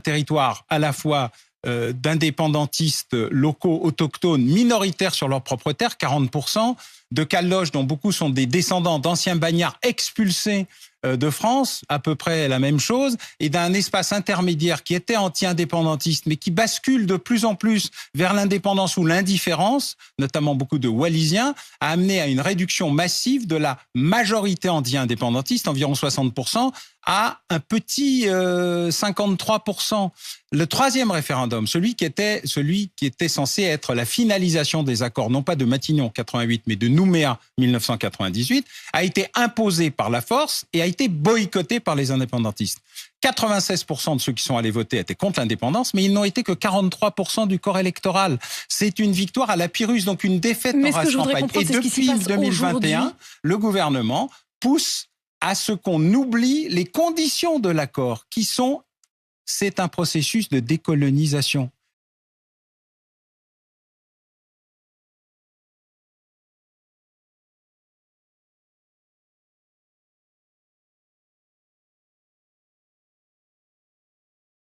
territoire à la fois d'indépendantistes locaux autochtones minoritaires sur leur propre terre, 40%, de Calloches dont beaucoup sont des descendants d'anciens bagnards expulsés de France, à peu près la même chose, et d'un espace intermédiaire qui était anti-indépendantiste, mais qui bascule de plus en plus vers l'indépendance ou l'indifférence, notamment beaucoup de Wallisiens, a amené à une réduction massive de la majorité anti-indépendantiste, environ 60%, à un petit 53%. Le troisième référendum, celui qui était censé être la finalisation des accords, non pas de Matignon 88, mais de Nouméa 1998, a été imposé par la force et a été boycotté par les indépendantistes. 96% de ceux qui sont allés voter étaient contre l'indépendance, mais ils n'ont été que 43% du corps électoral. C'est une victoire à la Pyrrhus, donc une défaite en race campagne. Et depuis 2021, le gouvernement pousse à ce qu'on oublie les conditions de l'accord, qui sont, c'est un processus de décolonisation.